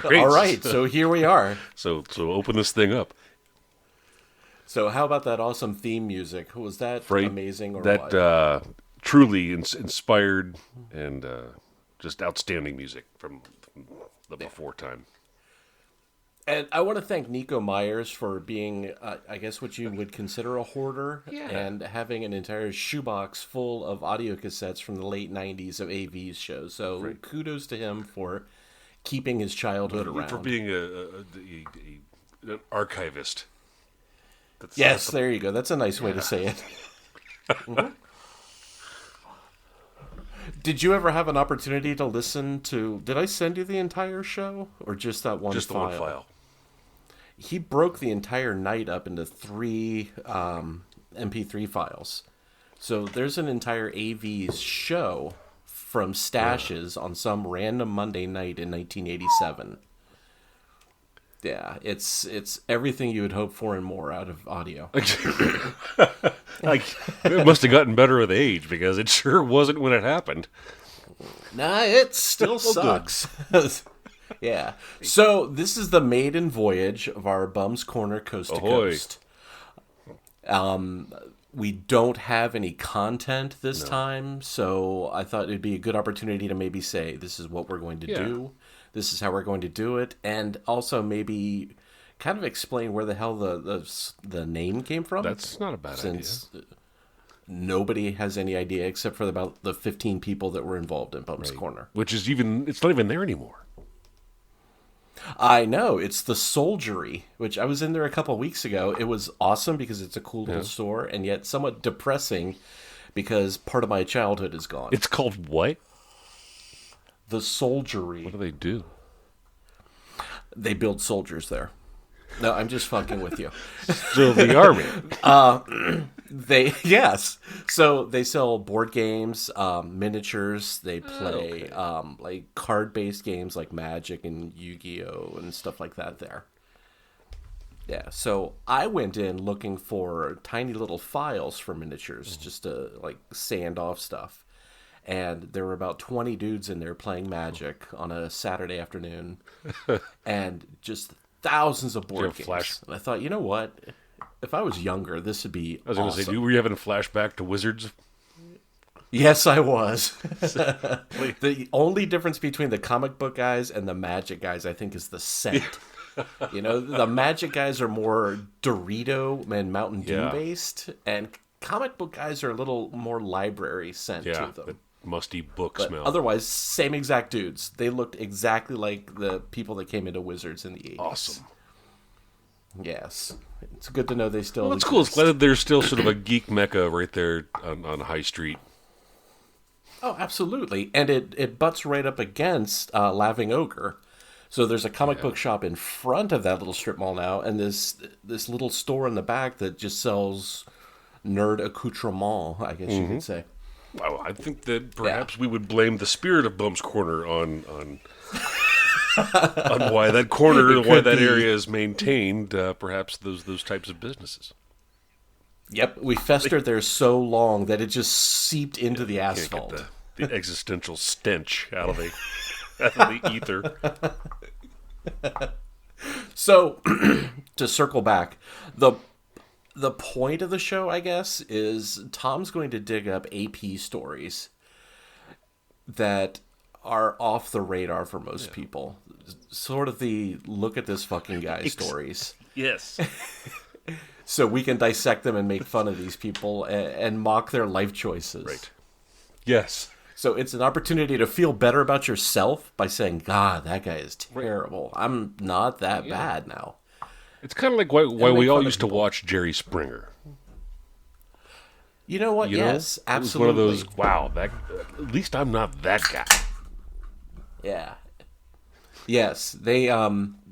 Great. All right, so here we are. So open this thing up. So how about that awesome theme music? Was that Right? amazing or That what? truly inspired and just outstanding music from the before time. And I want to thank Nico Myers for being, I guess, what you would consider a hoarder Yeah. and having an entire shoebox full of audio cassettes from the late 90s of AV's shows. So kudos to him for keeping his childhood around. For being an archivist. Yes, there you go. That's a nice way to say it. Mhm. Did you ever have an opportunity to listen to... Did I send you the entire show? Or just that one Just the file? one file. He broke the entire night up into 3 MP3 files. So there's an entire AV's show from stashes on some random Monday night in 1987. Yeah, it's everything you would hope for and more out of audio. Like, it must have gotten better with age because it sure wasn't when it happened. Nah, it still sucks. Yeah. So this is the maiden voyage of our Bum's Corner Coast to Ahoy. Coast. We don't have any content this time, so I thought it'd be a good opportunity to maybe say this is what we're going to do. This is how we're going to do it, and also maybe kind of explain where the hell the name came from. That's not a bad Since nobody has any idea except for about the 15 people that were involved in Bum's Corner. Which is it's not even there anymore. I know, it's the Soldiery, which I was in there a couple of weeks ago. It was awesome because it's a cool little store, and yet somewhat depressing because part of my childhood is gone. It's called what? The Soldiery. What do they do? They build soldiers there. No, I'm just fucking with you. Still the army. Yes. So they sell board games, miniatures. They play like card-based games like Magic and Yu-Gi-Oh and stuff like that there. Yeah. So I went in looking for tiny little files for miniatures just to like sand off stuff. And there were about 20 dudes in there playing Magic on a Saturday afternoon. And just thousands of board games. Flash? And I thought, you know what? If I was younger, this would be I was going to say, were you having a flashback to Wizards? Yes, I was. The only difference between the comic book guys and the Magic guys, I think, is the scent. You know, the Magic guys are more Dorito and Mountain Dew based, and comic book guys are a little more library scent to them. The musty book But smell. otherwise, same exact dudes. They looked exactly like the people that came into Wizards in the 80s. Awesome. Yes. It's good to know they still Well, that's cool. It's glad that there's still sort of a geek mecca right there on High Street. Oh, absolutely. And it butts right up against Laughing Ogre. So there's a comic book shop in front of that little strip mall now, and this little store in the back that just sells nerd accoutrement, I guess you could say. Well, I think that perhaps we would blame the spirit of Bum's Corner on on why that corner, why that area is maintained. Perhaps those types of businesses. Yep, we festered there so long that it just seeped into the Can't asphalt. get the existential stench out of the ether. So, to circle back, the point of the show, I guess, is Tom's going to dig up AP stories that are off the radar for most people. Sort of the look at this fucking guy stories. Yes. So we can dissect them and make fun of these people and mock their life choices. Right. Yes. So it's an opportunity to feel better about yourself by saying, God, that guy is terrible. I'm not that bad now. It's kind of like why make we all fun of used to people. watch Jerry Springer. You know what? You know? Yes, It was absolutely. one of those, wow, at least I'm not that guy. Yeah. Yes, they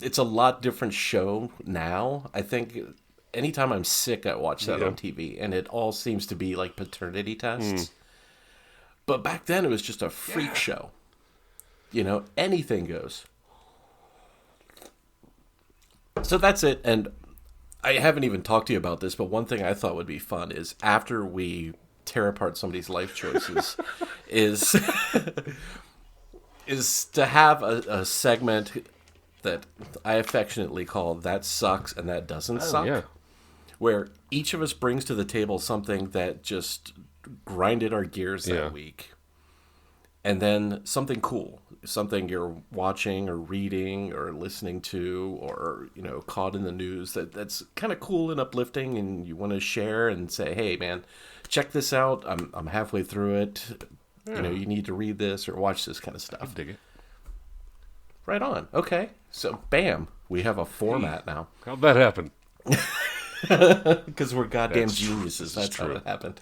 it's a lot different show now. I think anytime I'm sick I watch that on TV and it all seems to be like paternity tests. But back then it was just a freak show. You know, anything goes. So that's it, and I haven't even talked to you about this, but one thing I thought would be fun is after we tear apart somebody's life choices is is to have a segment that I affectionately call That Sucks and That Doesn't Suck. Yeah. Where each of us brings to the table something that just grinded our gears that Yeah. week. And then something cool, something you're watching or reading or listening to or, caught in the news that's kind of cool and uplifting and you want to share and say, hey, man, check this out. I'm halfway through it. You need to read this or watch this kind of stuff. Dig it. Right on. Okay. So, bam, we have a format now. How'd that happen? Because we're goddamn That's geniuses. That's how true. it happened.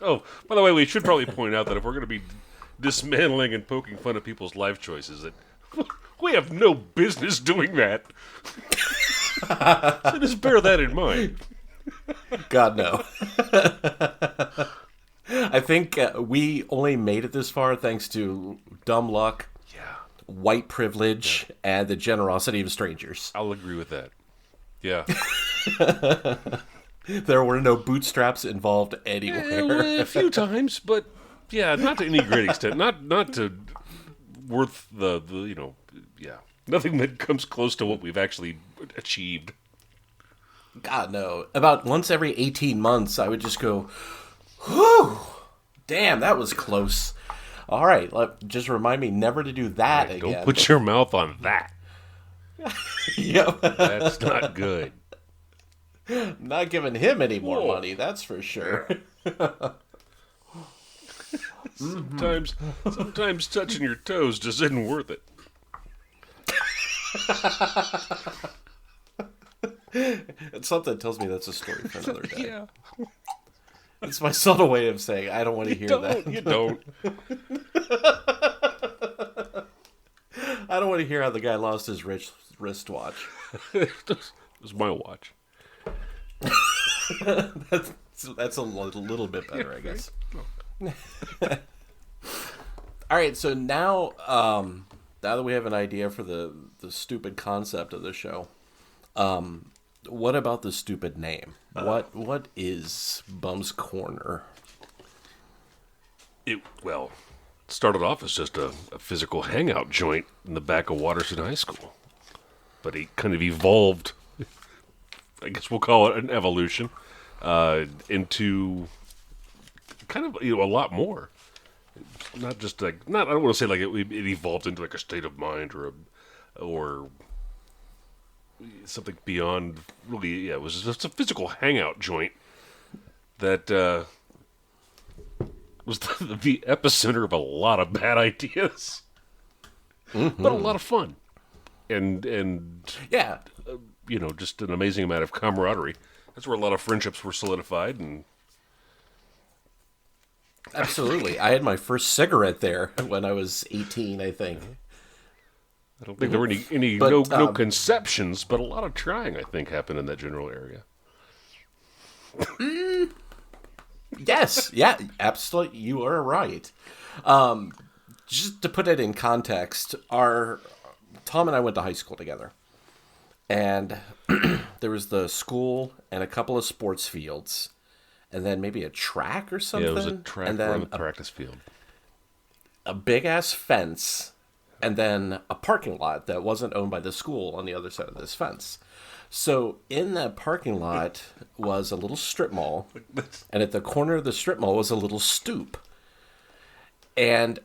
Oh, by the way, we should probably point out that if we're going to be dismantling and poking fun at people's life choices, that we have no business doing that. So just bear that in mind. God, no. I think we only made it this far thanks to dumb luck, Yeah, white privilege, and the generosity of strangers. I'll agree with that. Yeah. There were no bootstraps involved anywhere. A few times, but yeah, not to any great extent. Not to worth the yeah. Nothing that comes close to what we've actually achieved. God, no. About once every 18 months, I would just go, whew, damn, that was close. All right, just remind me never to do that again. Don't put your mouth on that. Yep. That's not good. Not giving him any more Whoa. money, that's for sure. Sometimes touching your toes just isn't worth it. Something tells me that's a story for another day. Yeah. It's my subtle way of saying I don't want to hear that. You don't. I don't want to hear how the guy lost his wristwatch. It was my watch. That's a little bit better, I guess. All right, so now that we have an idea for the stupid concept of the show, what about the stupid name? What is Bum's Corner? It started off as just a physical hangout joint in the back of Waterston High School, but it kind of evolved. I guess we'll call it an evolution into kind of a lot more. Not just I don't want to say like it evolved into like a state of mind or something beyond. Really, yeah, it was just a physical hangout joint that was the epicenter of a lot of bad ideas, but a lot of fun, and Yeah, just an amazing amount of camaraderie. That's where a lot of friendships were solidified, and absolutely. I had my first cigarette there when I was 18, I think. I don't think there were any But, no conceptions, but a lot of trying, I think, happened in that general area. Yes, yeah, absolutely. You are right. Just to put it in context, Tom and I went to high school together, and there was the school and a couple of sports fields, and then maybe a track or something. Yeah, it was a track and on then the practice field. a big ass fence, and then a parking lot that wasn't owned by the school on the other side of this fence. So in that parking lot was a little strip mall, and at the corner of the strip mall was a little stoop. And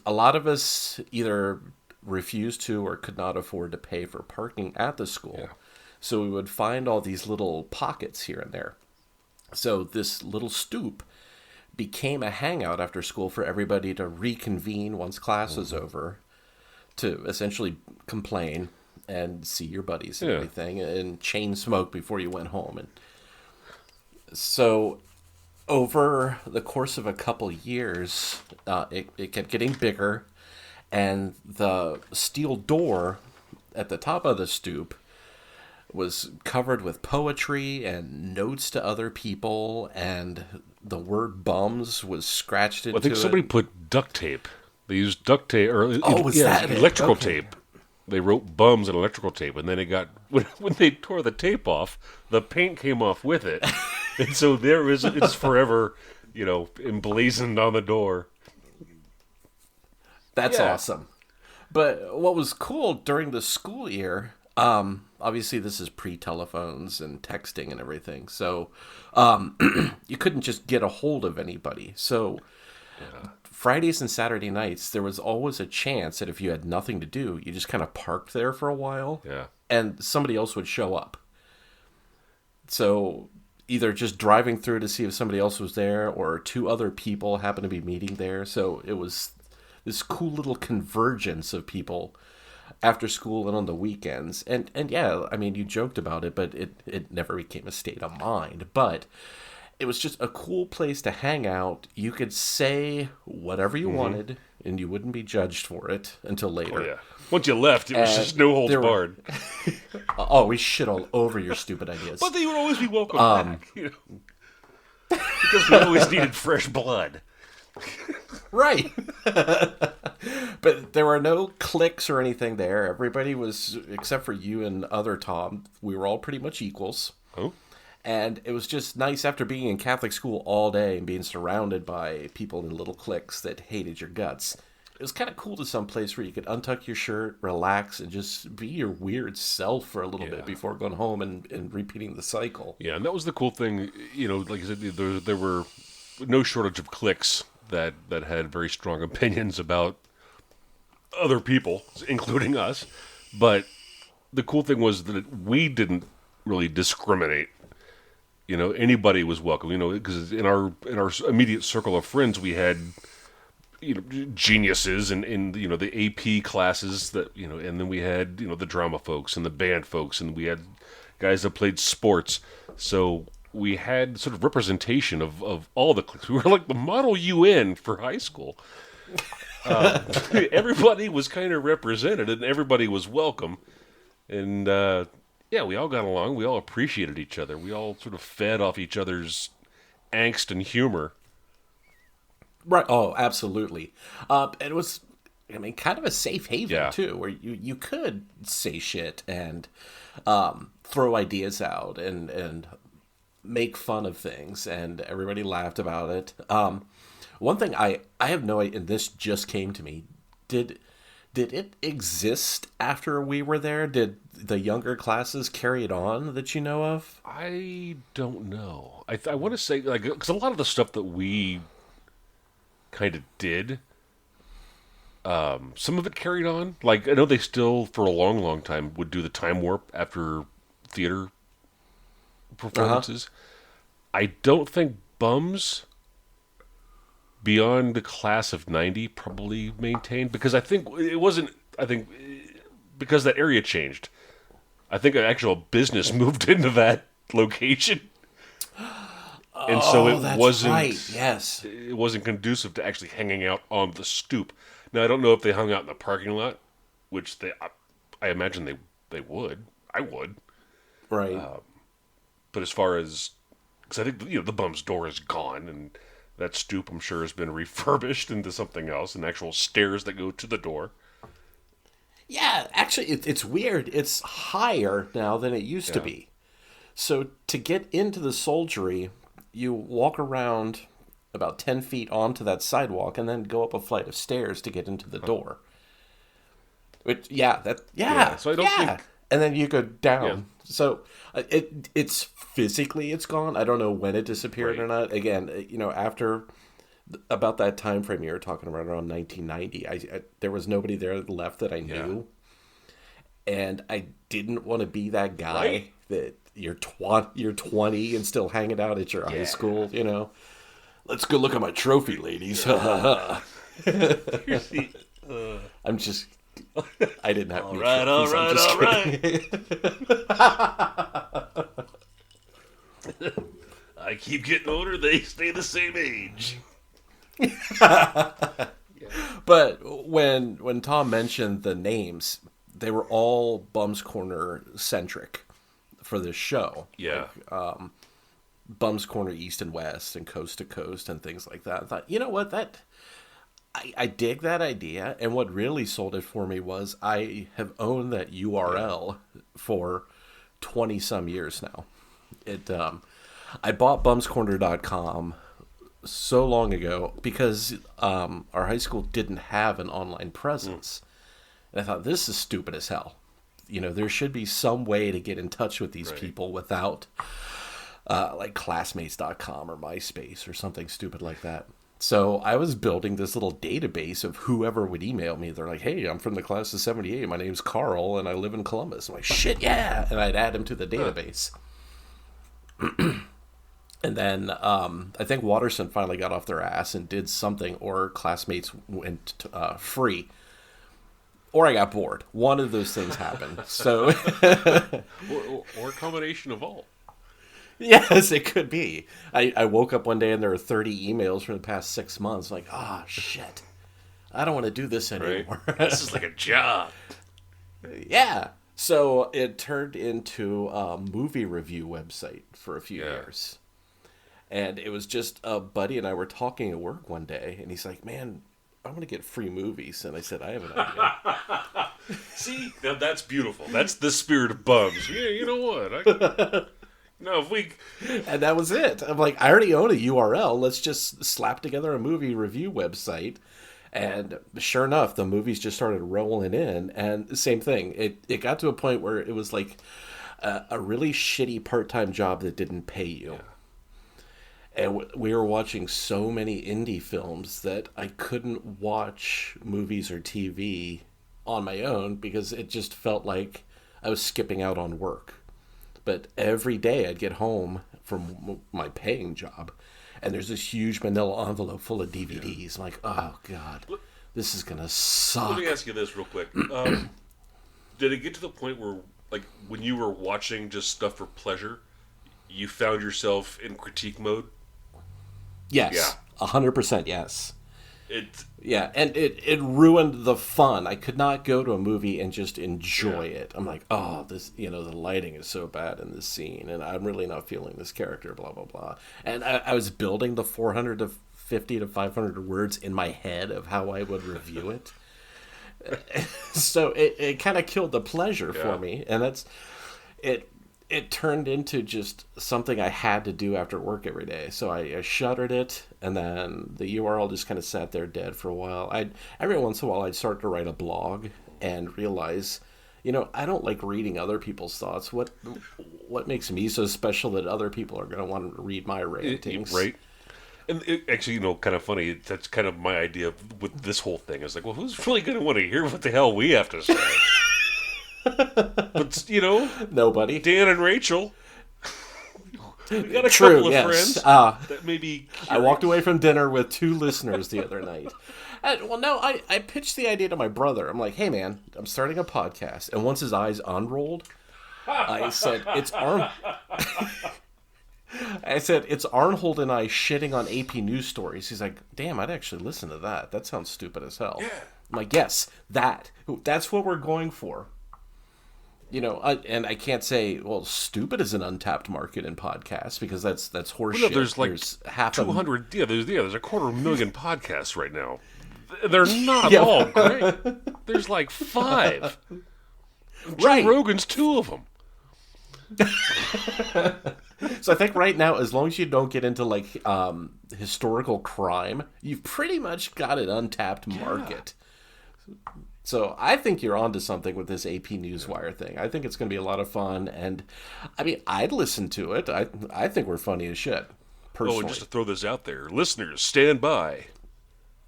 a lot of us either refused to or could not afford to pay for parking at the school. Yeah. So we would find all these little pockets here and there. So this little stoop became a hangout after school for everybody to reconvene once class was over, to essentially complain and see your buddies and Yeah. everything, and chain smoke before you went home. And so over the course of a couple years, it kept getting bigger, and the steel door at the top of the stoop was covered with poetry and notes to other people, and the word bums was scratched into I think it. somebody put duct tape. They used duct tape, or was that it? electrical Okay. tape. They wrote bums in electrical tape, and then it got when they tore the tape off, the paint came off with it, and so it's forever, emblazoned on the door. That's Yeah. awesome. But what was cool during the school year, obviously this is pre-telephones and texting and everything, so you couldn't just get a hold of anybody. So Fridays and Saturday nights, there was always a chance that if you had nothing to do, you just kind of parked there for a while, Yeah. and somebody else would show up. So either just driving through to see if somebody else was there, or two other people happened to be meeting there. So it was this cool little convergence of people after school and on the weekends. And yeah, I mean, you joked about it, but it never became a state of mind. But it was just a cool place to hang out. You could say whatever you wanted, and you wouldn't be judged for it until later. Oh, yeah. Once you left, it was just no holds there were- barred. Oh, we shit all over your stupid ideas. But they would always be welcome back, you know? Because we always needed fresh blood. Right. But there were no cliques or anything there. Everybody was, except for you and other Tom, we were all pretty much equals. Oh? And it was just nice after being in Catholic school all day and being surrounded by people in little cliques that hated your guts. It was kind of cool to some place where you could untuck your shirt, relax, and just be your weird self for a little bit before going home and repeating the cycle. Yeah, and that was the cool thing. You know, like I said, there were no shortage of cliques that had very strong opinions about other people, including us. But the cool thing was that we didn't really discriminate. You know, anybody was welcome. You know, because in our immediate circle of friends, we had, you know, geniuses in you know, the AP classes that, you know, and then we had, you know, the drama folks and the band folks, and we had guys that played sports. So we had sort of representation of all the cliques. We were like the model UN for high school. Everybody was kind of represented, and everybody was welcome. And yeah, we all got along. We all appreciated each other. We all sort of fed off each other's angst and humor. Right. Oh, absolutely. It was, I mean, kind of a safe haven, Yeah. too, where you could say shit and throw ideas out and make fun of things, and everybody laughed about it. One thing I have no idea, and this just came to me, did it exist after we were there? Did the younger classes carry it on that you know of? I don't know. I want to say, like, because a lot of the stuff that we kind of did, some of it carried on. Like, I know they still, for a long, long time, would do the time warp after theater performances. I don't think Bums, beyond the class of 90, probably maintained, because I think it wasn't, because that area changed. I think an actual business moved into that location. And so it that's wasn't right. Yes. it wasn't conducive to actually hanging out on the stoop. Now, I don't know if they hung out in the parking lot, which I imagine they would. I would. Right. But as far as, because I think, you know, the Bum's door is gone, and that stoop, I'm sure, has been refurbished into something else, and actual stairs that go to the door. Yeah, actually, it's weird. It's higher now than it used to be. So to get into the soldiery, you walk around about 10 feet onto that sidewalk and then go up a flight of stairs to get into the door. Which, So I don't think... And then you go down. Yeah. So it's physically it's gone. I don't know when it disappeared or not. Again, you know, after about that time frame you were talking about, around 1990, I there was nobody there left that I knew. And I didn't want to be that guy that you're 20 and still hanging out at your high school, you know. Let's go look at my trophy, ladies. I'm just... I didn't have any trophies. I'm just kidding. I keep getting older, they stay the same age. But when Tom mentioned the names, they were all Bum's Corner centric for this show. Yeah. Bum's Corner East and West and Coast to Coast and things like that. I thought, you know what, I dig that idea, and what really sold it for me was I have owned that URL for 20 some years now. I bought bumscorner.com so long ago because our high school didn't have an online presence. And I thought, this is stupid as hell. There should be some way to get in touch with these people without like classmates.com or MySpace or something stupid like that. So I was building this little database of whoever would email me. They're like, hey, I'm from the class of 78. My name's Carl, and I live in Columbus. I'm like, shit, yeah. And I'd add him to the database. And then I think Watterson finally got off their ass and did something, or classmates went free. Or I got bored. One of those things happened. So, or a combination of all. Yes, it could be. I woke up one day and there were 30 emails from the past 6 months. Like, shit. I don't want to do this anymore. Right. This is like a job. Yeah. So it turned into a movie review website for a few years. And it was just a buddy and I were talking at work one day. And he's like, man, I want to get free movies. And I said, I have an idea. See? Now that's beautiful. That's the spirit of bums. Yeah, you know what? No, if we... And that was it. I'm like, I already own a URL. Let's just slap together a movie review website. And sure enough, the movies just started rolling in. And the same thing. It got to a point where it was like a really shitty part-time job that didn't pay you. Yeah. And we were watching so many indie films that I couldn't watch movies or TV on my own because it just felt like I was skipping out on work. But every day I'd get home from my paying job, and there's this huge manila envelope full of DVDs. I'm like, oh, God, this is going to suck. Let me ask you this real quick. Did it get to the point where, like, when you were watching just stuff for pleasure, you found yourself in critique mode? Yes. Yeah. 100% yes. Yeah, and it ruined the fun. I could not go to a movie and just enjoy it. I'm like, this, the lighting is so bad in this scene, and I'm really not feeling this character, blah, blah, blah. And I was building the 400 to 50 to 500 words in my head of how I would review it. So it kind of killed the pleasure for me, and that's it. It turned into just something I had to do after work every day. So I shuttered it, and then the URL just kind of sat there dead for a while. Every once in a while, I'd start to write a blog and realize, I don't like reading other people's thoughts. What makes me so special that other people are going to want to read my rantings? Right. And actually, kind of funny, that's kind of my idea with this whole thing. It's like, well, who's really going to want to hear what the hell we have to say? But, nobody. Dan and Rachel. We got a couple of friends that maybe... I walked away from dinner with 2 listeners the other night. I pitched the idea to my brother. I'm like, hey, man, I'm starting a podcast. And once his eyes unrolled, I said, it's Arnold and I shitting on AP News stories. He's like, damn, I'd actually listen to that. That sounds stupid as hell. Yeah. I'm like, yes, that's what we're going for. And I can't say, well, stupid is an untapped market in podcasts because that's horseshit. Well, no, there's half 200. There's 250,000 podcasts right now. They're not all great. There's like 5. Joe Rogan's 2 of them. So I think right now, as long as you don't get into like historical crime, you've pretty much got an untapped market. So I think you're onto something with this AP Newswire thing. I think it's going to be a lot of fun, and I mean, I'd listen to it. I think we're funny as shit, personally. Oh, and just to throw this out there, listeners, stand by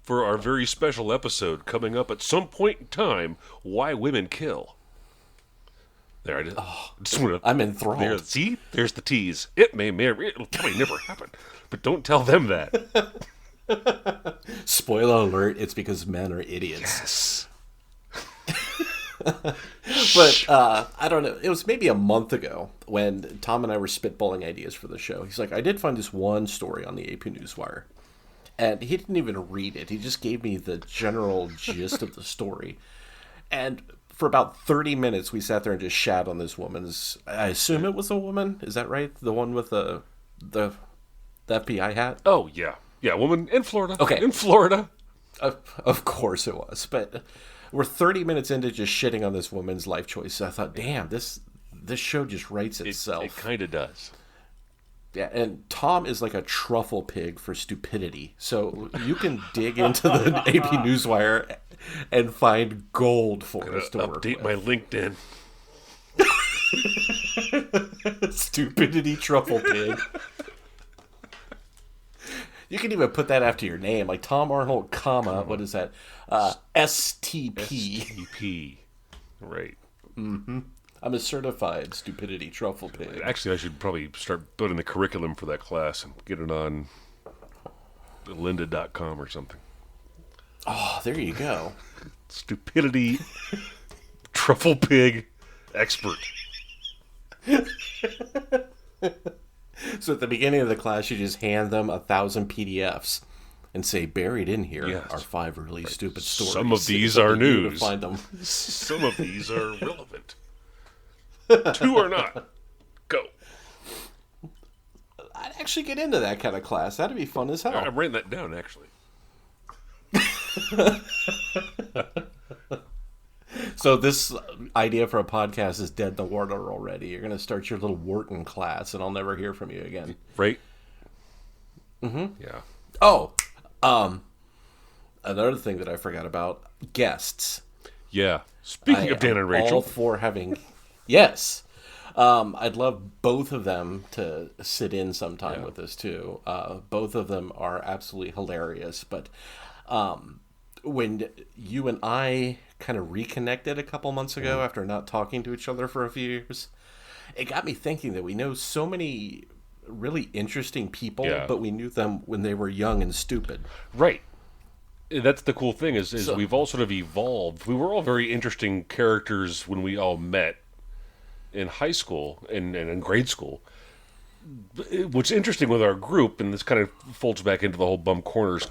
for our very special episode coming up at some point in time, Why Women Kill. There, I'm enthralled. There, see? There's the tease. It'll probably never happen, but don't tell them that. Spoiler alert, it's because men are idiots. Yes. But I don't know. It was maybe a month ago when Tom and I were spitballing ideas for the show. He's like, I did find this one story on the AP Newswire. And he didn't even read it. He just gave me the general gist of the story. And for about 30 minutes, we sat there and just shat on this woman's... I assume it was a woman. Is that right? The one with the FBI hat? Oh, yeah. Yeah, a woman in Florida. Okay. In Florida. Of course it was. But... we're 30 minutes into just shitting on this woman's life choice. I thought, damn, this show just writes itself. It kind of does. Yeah, and Tom is like a truffle pig for stupidity. So you can dig into the AP Newswire and find gold for us to work Update with. my LinkedIn. Stupidity truffle pig. You can even put that after your name, like Tom Arnold, comma, what is that? STP. STP. Right. I'm a certified stupidity truffle pig. Actually, I should probably start building the curriculum for that class and get it on lynda.com or something. Oh, there you go. Stupidity truffle pig expert. So at the beginning of the class, you just hand them 1,000 PDFs and say, buried in here Yes. are 5 really stupid stories. Some of these It's up are to you to news. Find them. Some of these are relevant. 2 are not. Go. I'd actually get into that kind of class. That'd be fun as hell. I'm writing that down, actually. So this idea for a podcast is dead in the water already. You're going to start your little Wharton class, and I'll never hear from you again. Right? Mm-hmm. Yeah. Oh, another thing that I forgot about, guests. Yeah. Speaking of Dan and All Rachel. for having... Yes. I'd love both of them to sit in sometime with us, too. Both of them are absolutely hilarious. But when you and I kind of reconnected a couple months ago after not talking to each other for a few years, it got me thinking that we know so many really interesting people, Yeah. but we knew them when they were young and stupid. Right. That's the cool thing is So- we've all sort of evolved. We were all very interesting characters when we all met in high school and in grade school. What's interesting with our group, and this kind of folds back into the whole Bum Corners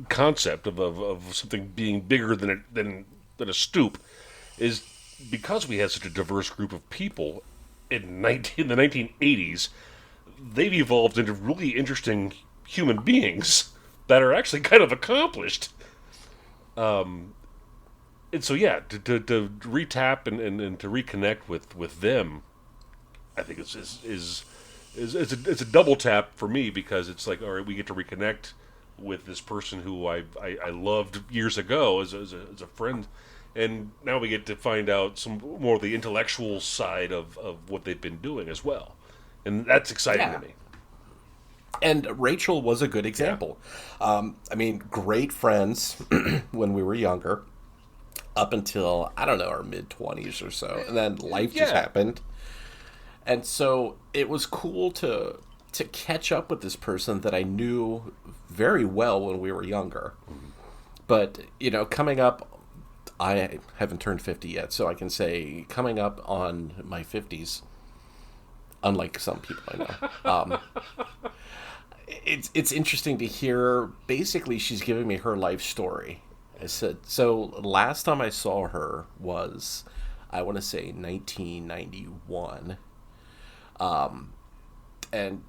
concept of something being bigger than a stoop, is because we had such a diverse group of people in the 1980s, they've evolved into really interesting human beings that are actually kind of accomplished. And so, yeah, to retap and to reconnect with them, I think it's a double tap for me, because it's like, all right, we get to reconnect with this person who I loved years ago as a friend, and now we get to find out some more of the intellectual side of what they've been doing as well, and that's exciting Yeah. to me. And Rachel was a good example. I mean, great friends when we were younger, up until, I don't know, our mid-20s or so. And then life just Yeah. happened. And so it was cool to catch up with this person that I knew very well when we were younger. But, you know, coming up, I haven't turned 50 yet, so I can say coming up on my 50s, unlike some people I know, it's interesting to hear. Basically, she's giving me her life story. I said, so last time I saw her was, I want to say 1991. And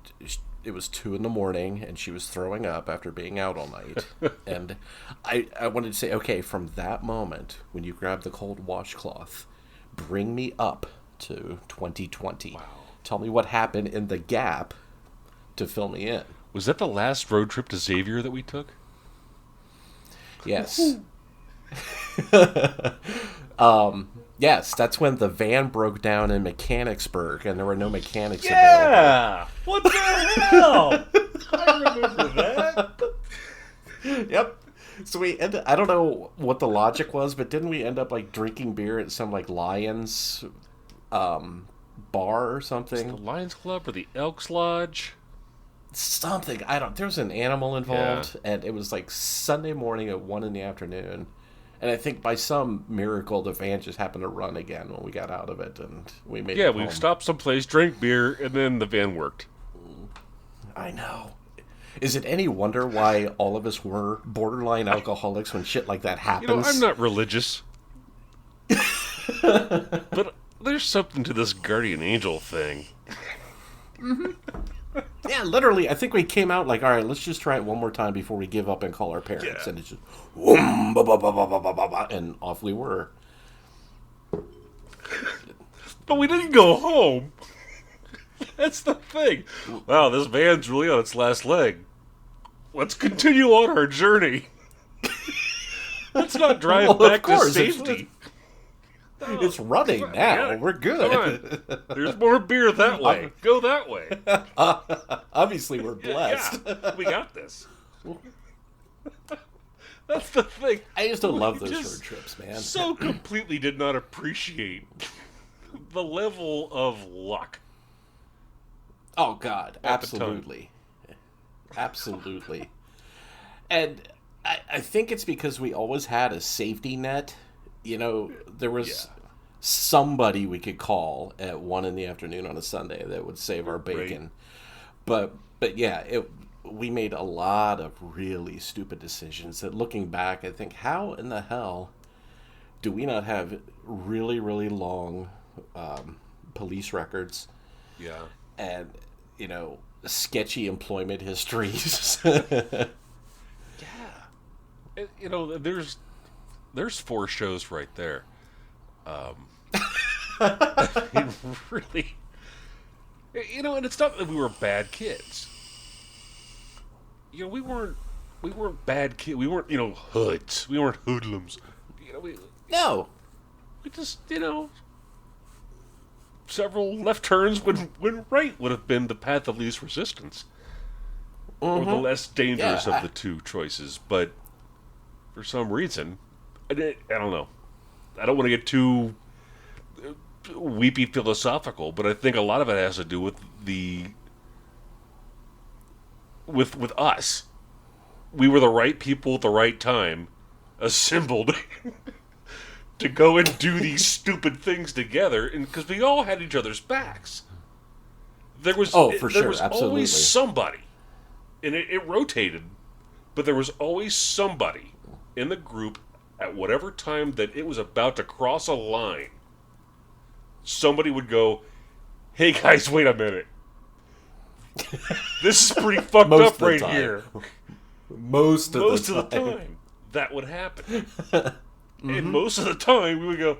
it was 2 a.m, and she was throwing up after being out all night. And I wanted to say, okay, from that moment, when you grab the cold washcloth, bring me up to 2020. Wow. Tell me what happened in the gap to fill me in. Was that the last road trip to Xavier that we took? Yes. Yes, that's when the van broke down in Mechanicsburg and there were no mechanics available. Yeah! What the hell? I remember that. Yep. So we ended, I don't know what the logic was, but didn't we end up like drinking beer at some like Lions bar or The something? Lions Club or the Elks Lodge? Something. I don't, there was an animal involved, and it was like Sunday morning at 1 p.m. And I think by some miracle the van just happened to run again when we got out of it, and we made Yeah, it we home. stopped someplace, drank beer, and then the van worked. I know. Is it any wonder why all of us were borderline alcoholics when shit like that happens? You know, I'm not religious. But there's something to this guardian angel thing. Yeah, literally, I think we came out like, all right, let's just try it one more time before we give up and call our parents. Yeah. And it's just, whoom, ba, ba, ba, ba, ba, ba, ba, ba, and off we were. But we didn't go home. That's the thing. Wow, this van's really on its last leg. Let's continue on our journey. That's let's not drive Well, of back to course, safety. It's running now. Yeah, We're good. Come on. There's more beer that way. Go that way. Obviously, we're blessed. Yeah, we got this. That's the thing. I used to love those just road trips, man. So completely did not appreciate the level of luck. Oh God, At the time. absolutely, absolutely. And I think it's because we always had a safety net. You know, there was somebody we could call at 1 p.m. on a Sunday that would save our bacon. But yeah, we made a lot of really stupid decisions that, looking back, I think, how in the hell do we not have really, really long police records? Yeah. And, you know, sketchy employment histories. Yeah. You know, there's 4 shows right there. I mean, really. You know, and it's not that we were bad kids. You know, we weren't bad kids. We weren't, hoods. We weren't hoodlums. You know, No. we just, several left turns when right would have been the path of least resistance. Or the less dangerous of the two choices. But for some reason, I don't know. I don't want to get too weepy philosophical, but I think a lot of it has to do with with us. We were the right people at the right time, assembled to go and do these stupid things together, and because we all had each other's backs. There was absolutely. always somebody, and it rotated, but there was always somebody in the group at whatever time that it was about to cross a line. Somebody would go, "Hey guys, wait a minute. This is pretty fucked up right here." Most of the time, that would happen. And most of the time, we would go,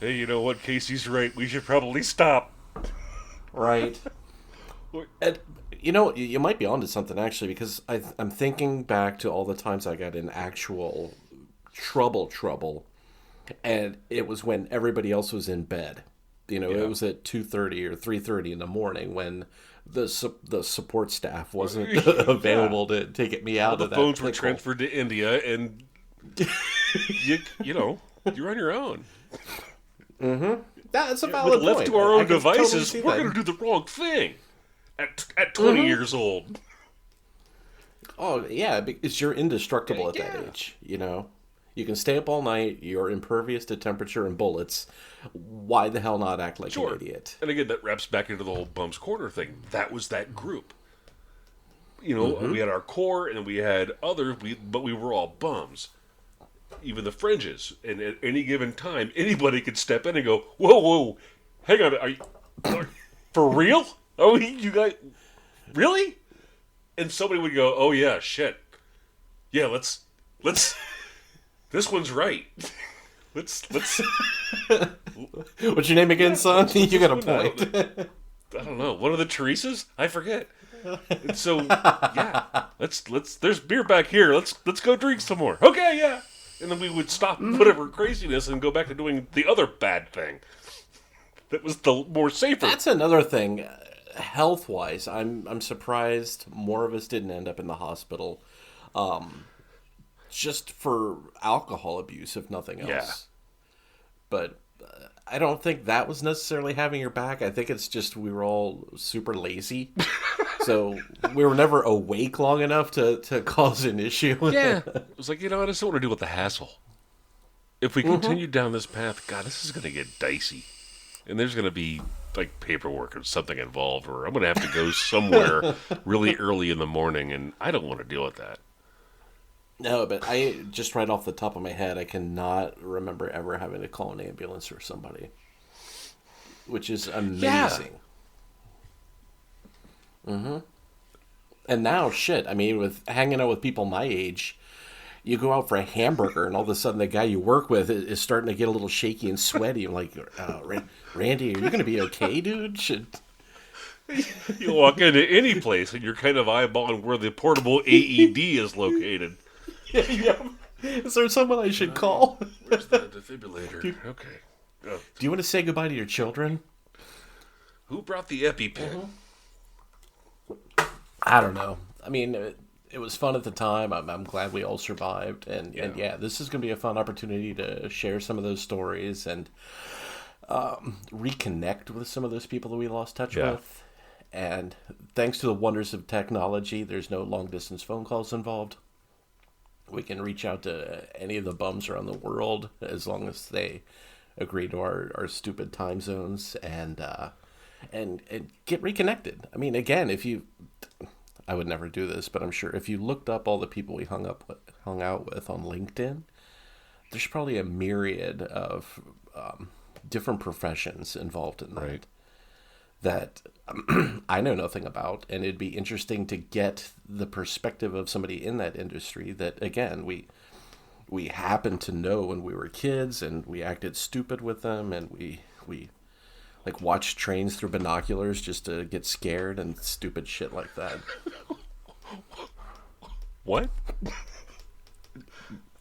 "Hey, you know what? Casey's right. We should probably stop." Right. And, you might be onto something, actually, because I'm thinking back to all the times I got in actual trouble, and it was when everybody else was in bed. It was at 2:30 or 3:30 in the morning when the support staff wasn't available to get me out of that. The phones were pickle. transferred to India, and you're on your own. Mm-hmm. That's a valid left point. to our own I can devices, totally we're going to do the wrong thing at 20 years old. Oh, yeah, because you're indestructible at that age, You can stay up all night, you're impervious to temperature and bullets. Why the hell not act like an idiot? And again, that wraps back into the whole Bums Corner thing. That was that group. We had our core, and we had others, but we were all bums. Even the fringes. And at any given time, anybody could step in and go, whoa, hang on, are you for real? Oh, you guys, really? And somebody would go, oh yeah, shit. Yeah, let's, this one's right. Let's. What's your name again, son? You got a point. I don't know. One of the Teresas? I forget. And so, yeah, let's. There's beer back here. Let's go drink some more. Okay, yeah. And then we would stop whatever craziness and go back to doing the other bad thing. That was the more safer. That's another thing. Health-wise, I'm surprised more of us didn't end up in the hospital. Just for alcohol abuse, if nothing else. Yeah. But I don't think that was necessarily having your back. I think it's just we were all super lazy. So we were never awake long enough to cause an issue. Yeah. It was like, I just don't want to deal with the hassle. If we continue down this path, God, this is going to get dicey. And there's going to be, like, paperwork or something involved, or I'm going to have to go somewhere really early in the morning, and I don't want to deal with that. No, but I just right off the top of my head, I cannot remember ever having to call an ambulance for somebody, which is amazing. Yeah. And now, shit, I mean, with hanging out with people my age, you go out for a hamburger, and all of a sudden the guy you work with is starting to get a little shaky and sweaty. I'm like, Randy, are you going to be okay, dude? You walk into any place, and you're kind of eyeballing where the portable AED is located. Yeah. Is there someone I should call? Where's the defibrillator? Okay. Do you want to say goodbye to your children? Who brought the EpiPen? I don't know. I mean, it was fun at the time. I'm glad we all survived. And yeah, this is going to be a fun opportunity to share some of those stories and reconnect with some of those people that we lost touch with. And thanks to the wonders of technology, there's no long-distance phone calls involved. We can reach out to any of the bums around the world as long as they agree to our stupid time zones and get reconnected. I mean, again, I would never do this, but I'm sure if you looked up all the people we hung out with on LinkedIn, there's probably a myriad of different professions involved in that I know nothing about, and it'd be interesting to get the perspective of somebody in that industry that, again, we happened to know when we were kids, and we acted stupid with them, and we like watched trains through binoculars just to get scared and stupid shit like that. What?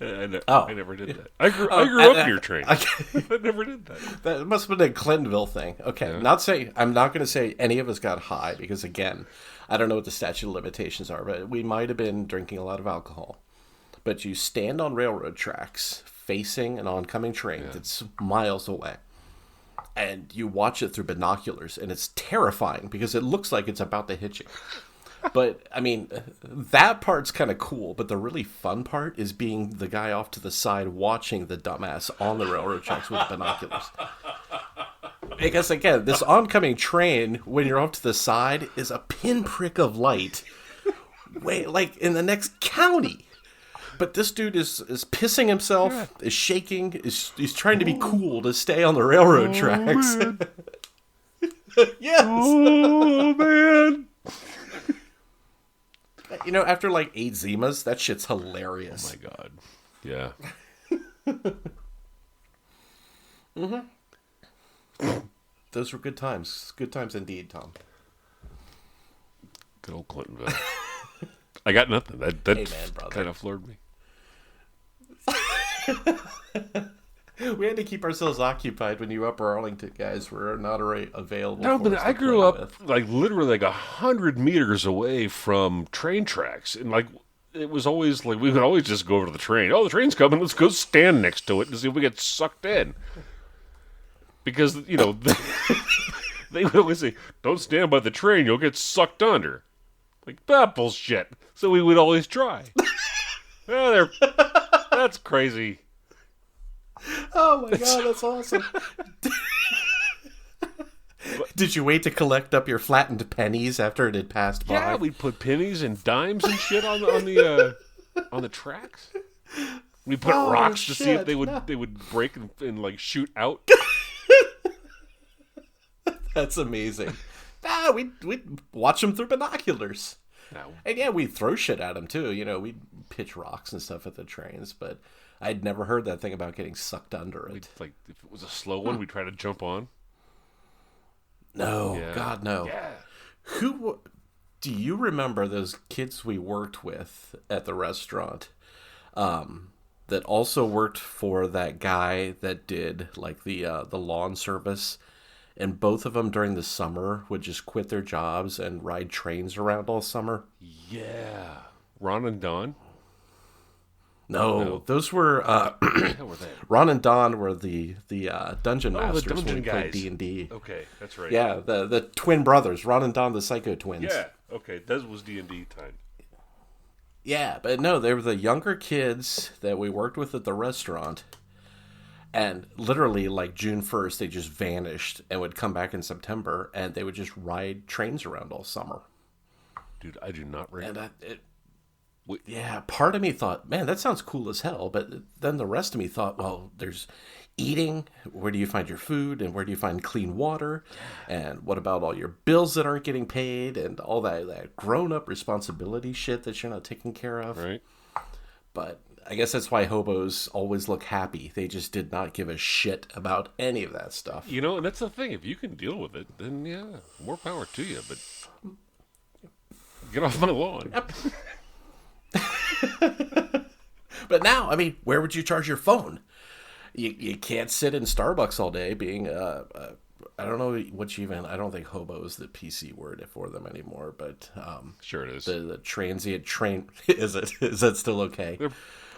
I never did that. I grew up near trains. I never did that. That must have been a Clintonville thing. Okay, yeah. I'm not going to say any of us got high because, again, I don't know what the statute of limitations are, but we might have been drinking a lot of alcohol. But you stand on railroad tracks facing an oncoming train that's miles away, and you watch it through binoculars, and it's terrifying because it looks like it's about to hit you. But, I mean, that part's kind of cool, but the really fun part is being the guy off to the side watching the dumbass on the railroad tracks with binoculars. Because, again, this oncoming train, when you're off to the side, is a pinprick of light like in the next county. But this dude is pissing himself, is shaking, he's trying to be cool to stay on the railroad tracks. Yes! Oh, man! You know, after like 8 Zimas, that shit's hilarious. Oh my god. Yeah. Those were good times. Good times indeed, Tom. Good old Clintonville. I got nothing. That hey man, brother. Kind of floored me. We had to keep ourselves occupied when you Upper Arlington guys were not available. No, but I grew up like literally like 100 meters away from train tracks, and like it was always like we would always just go over to the train. Oh, the train's coming. Let's go stand next to it and see if we get sucked in. Because they would always say, "Don't stand by the train; you'll get sucked under." Like that bullshit. So we would always try. That's crazy. Oh my god, that's awesome. Did you wait to collect up your flattened pennies after it had passed by? Yeah, we'd put pennies and dimes and shit on the tracks. We put rocks to see if they would break and like shoot out. That's amazing. We'd watch them through binoculars. No. And yeah, we'd throw shit at them too. You know, we'd pitch rocks and stuff at the trains, but I'd never heard that thing about getting sucked under it. Like if it was a slow one, we'd try to jump on. No, yeah. God, no. Yeah. Do you remember those kids we worked with at the restaurant that also worked for that guy that did like the lawn service? And both of them during the summer would just quit their jobs and ride trains around all summer. Yeah. Ron and Don? No, those were were they? Ron and Don were the dungeon masters the dungeon when we played guys. D&D. Okay, that's right. Yeah, the twin brothers, Ron and Don, the Psycho Twins. Yeah, okay, that was D&D time. Yeah, but no, they were the younger kids that we worked with at the restaurant. And literally, like June 1st, they just vanished and would come back in September, and they would just ride trains around all summer. Dude, I do not remember. Yeah, part of me thought, man, that sounds cool as hell. But then the rest of me thought, well, there's eating. Where do you find your food? And where do you find clean water? And what about all your bills that aren't getting paid? And all that grown-up responsibility shit that you're not taking care of? Right. But I guess that's why hobos always look happy. They just did not give a shit about any of that stuff. You know, and that's the thing. If you can deal with it, then yeah, more power to you. But get off my lawn. Yep. But now, I mean, where would you charge your phone? You can't sit in Starbucks all day being I don't know what you even. I don't think hobo is the PC word for them anymore. But Sure it is. the transient train is that still okay? They're-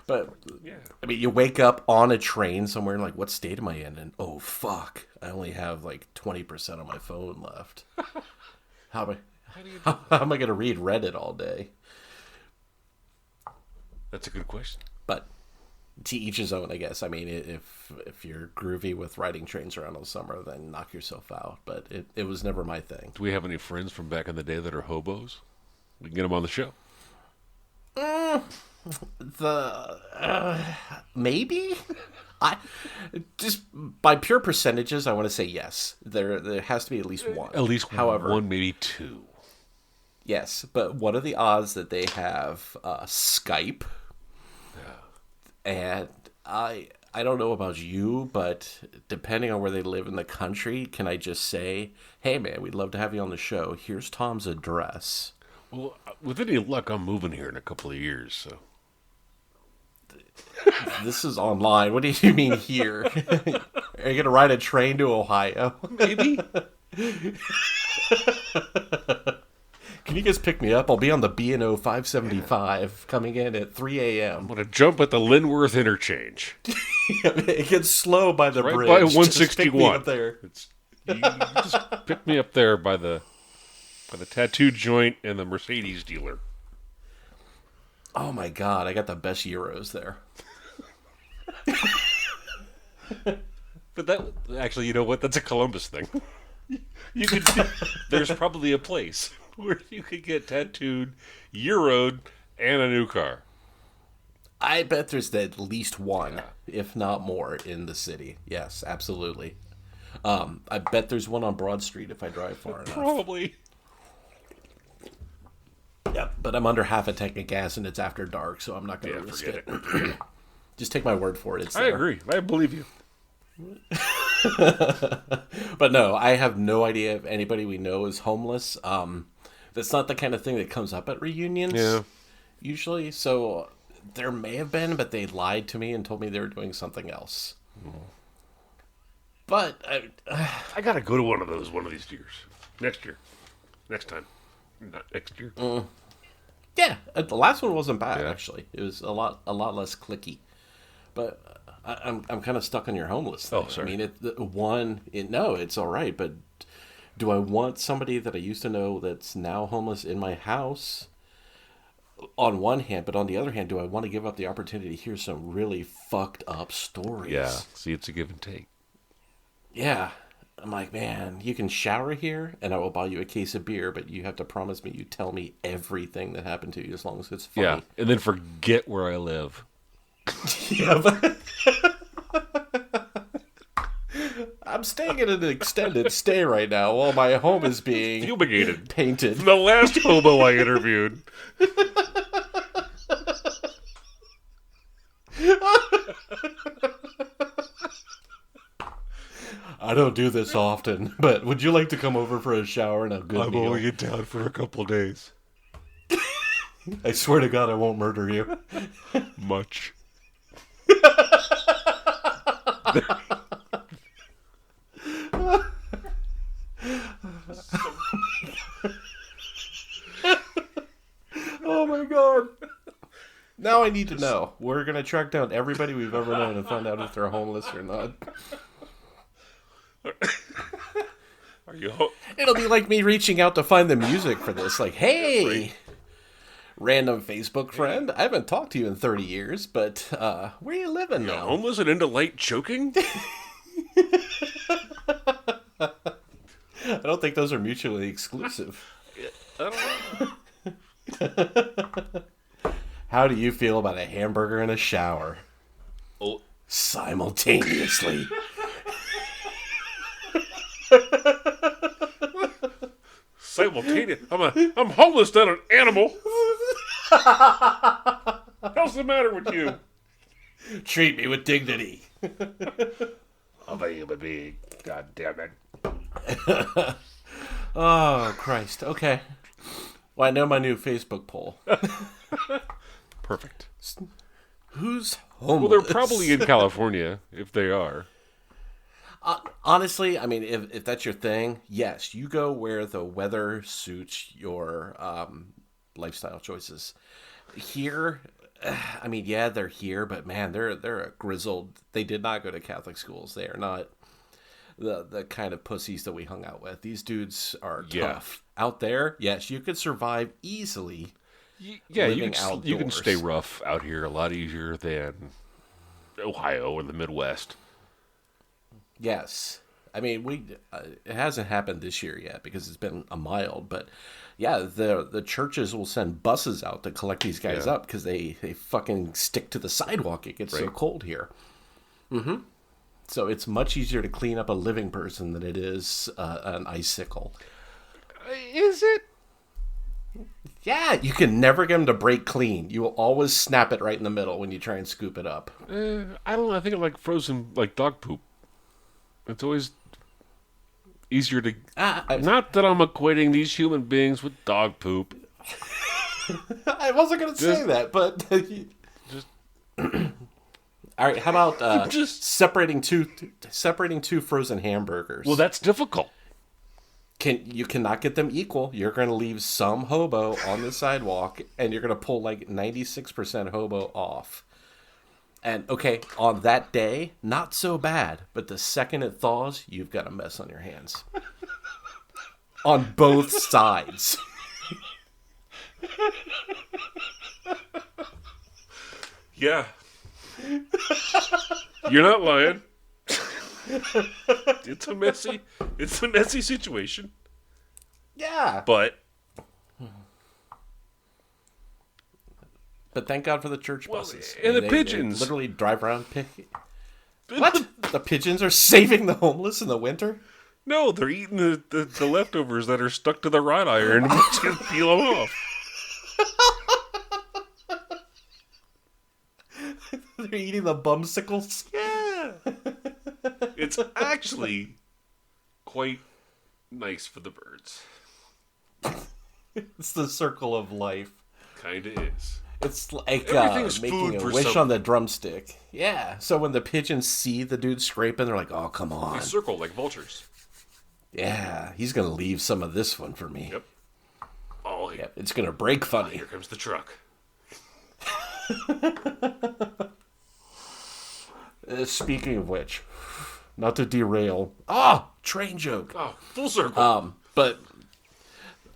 But yeah. I mean, you wake up on a train somewhere and like, what state am I in? And oh fuck, I only have like 20% of my phone left. How am I going to read Reddit all day? That's a good question. But to each his own, I guess. I mean, if you're groovy with riding trains around all summer, then knock yourself out. But it was never my thing. Do we have any friends from back in the day that are hobos? We can get them on the show. Maybe I just by pure percentages, I want to say yes. There has to be at least one. At least however, one, maybe two. yes. But what are the odds that they have Skype? And I don't know about you, but depending on where they live in the country, can I just say, hey man, we'd love to have you on the show. Here's Tom's address. Well, with any luck, I'm moving here in a couple of years, so. This is online. What do you mean here? Are you gonna ride a train to Ohio? Maybe. Can you guys pick me up? I'll be on the B&O 575 coming in at 3 a.m. I'm going to jump at the Linworth interchange. It gets slow by the Right bridge. by Just pick me 161. up there. You just pick me up there by the tattoo joint and the Mercedes dealer. Oh my god, I got the best euros there. But that actually, you know what? That's a Columbus thing. You could. There's probably a place where you could get tattooed, euroed, and a new car. I bet there's at least one, if not more, in the city. Yes, absolutely. I bet there's one on Broad Street if I drive far enough. Probably. Yep, but I'm under half a tank of gas and it's after dark, so I'm not going to Yeah, risk forget it. it. Just take my word for it. It's I there. agree. I believe you. But no, I have no idea if anybody we know is homeless. That's not the kind of thing that comes up at reunions. Yeah. Usually, so there may have been, but they lied to me and told me they were doing something else. But I gotta go to one of these years. Next year. Next time. Not next year. yeah, the last one wasn't bad Yeah. actually. It was a lot less clicky. But I'm kind of stuck on your homeless thing. Oh, sorry. I mean, no, it's all right. But do I want somebody that I used to know that's now homeless in my house? On one hand, but on the other hand, do I want to give up the opportunity to hear some really fucked up stories? Yeah. See, it's a give and take. Yeah. I'm like, man, you can shower here, and I will buy you a case of beer, but you have to promise me you tell me everything that happened to you as long as it's funny. Yeah. And then forget where I live. Yeah, but I'm staying in an extended stay right now while my home is being Fumigated. painted. The last hobo I interviewed. I don't do this often, but would you like to come over for a shower and a good meal? in town for a couple days. I swear to God, I won't murder you. Much. Oh my God. Now I need to know. We're going to track down everybody we've ever known and find out if they're homeless or not. Are you? It'll be like me reaching out to find the music for this. Like, hey, random Facebook friend. I haven't talked to you in 30 years, but where you living now? Homeless and into light choking? I don't think those are mutually exclusive. I don't know. How do you feel about a hamburger and a shower? Oh, Simultaneously. simultaneous. I'm homeless, not an animal. What's the matter with you? Treat me with dignity. I'm a human being. God damn it. Oh, Christ. Okay. Well, I know my new Facebook poll. Perfect. Who's Well, homeless? they're probably in California if they are. Honestly, I mean, if that's your thing, yes, you go where the weather suits your lifestyle choices. Here, I mean, yeah, they're here, but man, they're a grizzled. They did not go to Catholic schools. They are not the kind of pussies that we hung out with. These dudes are Yeah. tough. Out there, yes, you could survive easily. Yeah, Living you can stay outdoors. rough out here a lot easier than Ohio or the Midwest. Yes. I mean, it hasn't happened this year yet because it's been a mild, but yeah, the churches will send buses out to collect these guys Yeah. up because they fucking stick to the sidewalk. It gets so Right. cold here. So it's much easier to clean up a living person than it is an icicle. Is it? Yeah, you can never get them to break clean. You will always snap it right in the middle when you try and scoop it up. I don't know. I think I like frozen, like dog poop. It's always easier to. Not that I'm equating these human beings with dog poop. I wasn't going to say that, but Just all right. How about Just- separating two frozen hamburgers? well, that's difficult. You cannot get them equal. You're going to leave some hobo on the sidewalk, and you're going to pull like 96% hobo off. And okay, on that day, not so bad. But the second it thaws, you've got a mess on your hands. On both sides. Yeah. You're not lying. It's a messy situation. Yeah. But But thank God for the church buses. and the They pigeons. literally drive around pick. What? The pigeons are saving the homeless in the winter? No, they're eating the leftovers that are stuck to the wrought iron and just peel them off. They're eating the bumsicles? Yeah. It's actually quite nice for the birds. It's the circle of life. Kinda is. It's like Everything's making food a for wish some- on the drumstick. Yeah. So when the pigeons see the dude scraping, they're like, "Oh, come on." They circle like vultures. Yeah, he's gonna leave some of this one for me. Yep. Oh, Yeah, it's gonna break funny. here comes the truck. Speaking of which, not to derail. Train joke. Oh, full circle. But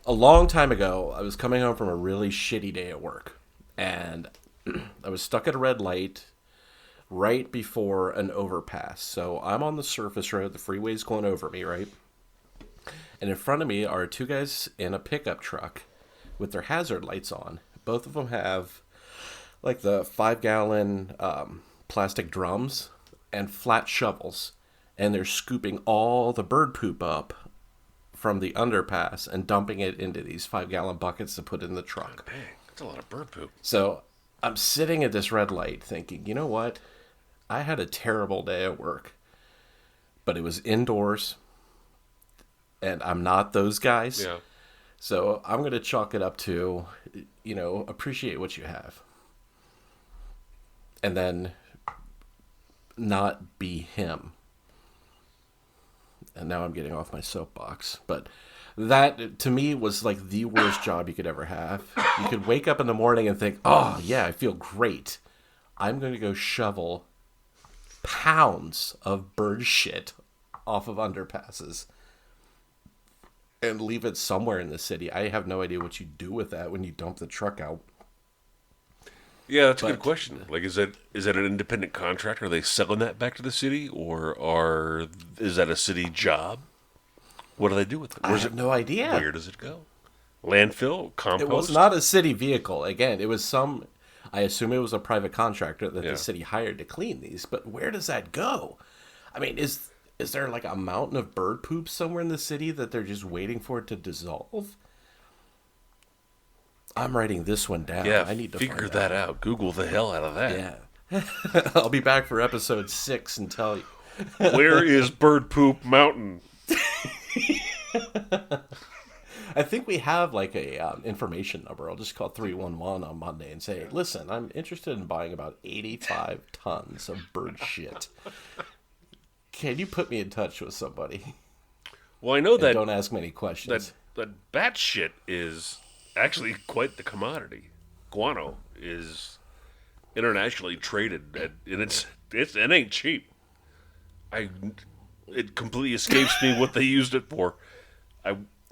a long time ago, I was coming home from a really shitty day at work, and I was stuck at a red light right before an overpass. So I'm on the surface road, the freeway's going over me, right? And in front of me are two guys in a pickup truck with their hazard lights on. Both of them have like the 5-gallon plastic drums and flat shovels, and they're scooping all the bird poop up from the underpass and dumping it into these 5-gallon buckets to put in the truck. Dang, that's a lot of bird poop. So I'm sitting at this red light thinking, you know what? I had a terrible day at work, but it was indoors, and I'm not those guys. Yeah. So I'm going to chalk it up to, appreciate what you have. And then not be him. And now I'm getting off my soapbox. But that, to me, was like the worst job you could ever have. You could wake up in the morning and think, oh, yeah, I feel great. I'm going to go shovel pounds of bird shit off of underpasses and leave it somewhere in the city. I have no idea what you do with that when you dump the truck out. Yeah, that's a good But- question. Like, is that an independent contractor? Are they selling that back to the city, or is that a city job? What do they do with it? I Where's have it? no idea. Where does it go? Landfill, compost. It was not a city vehicle. Again, it was I assume it was a private contractor that Yeah. the city hired to clean these. But where does that go? I mean, is there like a mountain of bird poop somewhere in the city that they're just waiting for it to dissolve? I'm writing this one down. Yeah, I need to figure find that out. Google the hell out of that. Yeah. I'll be back for episode 6 and tell you. Where is Bird Poop Mountain? I think we have like a information number. I'll just call 311 on Monday and say, listen, I'm interested in buying about 85 tons of bird shit. Can you put me in touch with somebody? Well, I know And that don't ask many questions. that bat shit is actually quite the commodity. Guano is internationally traded, and it ain't cheap. It completely escapes me what they used it for.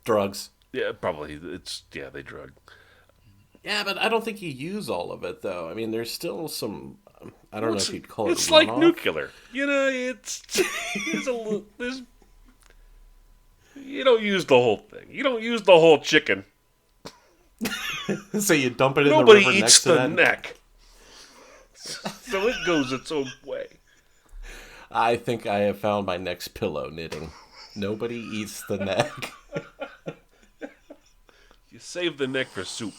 Drugs. Yeah, probably they drug. Yeah, but I don't think you use all of it, though. I mean, there's still some. I don't know if you'd call it. It's like runoff. nuclear. You know, there's you don't use the whole thing. You don't use the whole chicken. So you dump it in Nobody the river eats next to the that. neck. So it goes its own way. I think I have found my next pillow knitting. Nobody eats the neck. You save the neck for soup.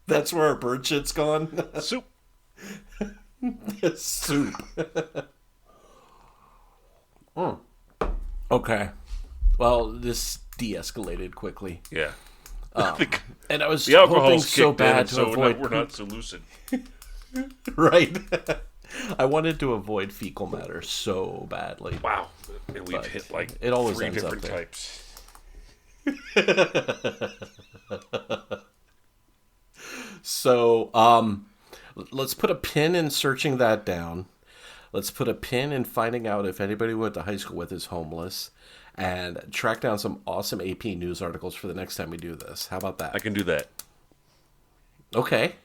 That's where our bird shit's gone. Soup. Soup. Okay. Well, this de-escalated quickly. Yeah. And I was The hoping alcohol's so kicked in, bad and to so avoid we're not so lucid. Right. I wanted to avoid fecal matter so badly. Wow. And we've But hit like it always 3 ends up different there. types. So, let's put a pin in searching that down. Let's put a pin in finding out if anybody we went to high school with is homeless, and track down some awesome AP news articles for the next time we do this. How about that? I can do that. Okay.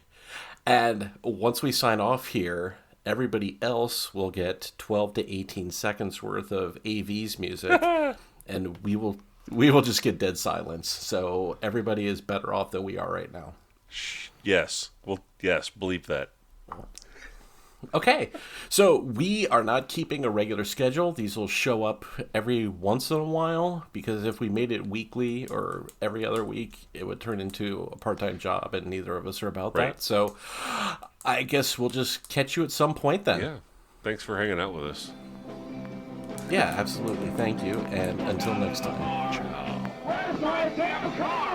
And once we sign off here, everybody else will get 12 to 18 seconds worth of AV's music, and we will just get dead silence. So everybody is better off than we are right now. Yes. Well, yes, believe that. Okay, so we are not keeping a regular schedule. These will show up every once in a while, because if we made it weekly or every other week, it would turn into a part-time job, and neither of us are about Right. that. So I guess we'll just catch you at some point then. Yeah. Thanks for hanging out with us. Yeah, absolutely. Thank you, and until next time. Where's my damn car?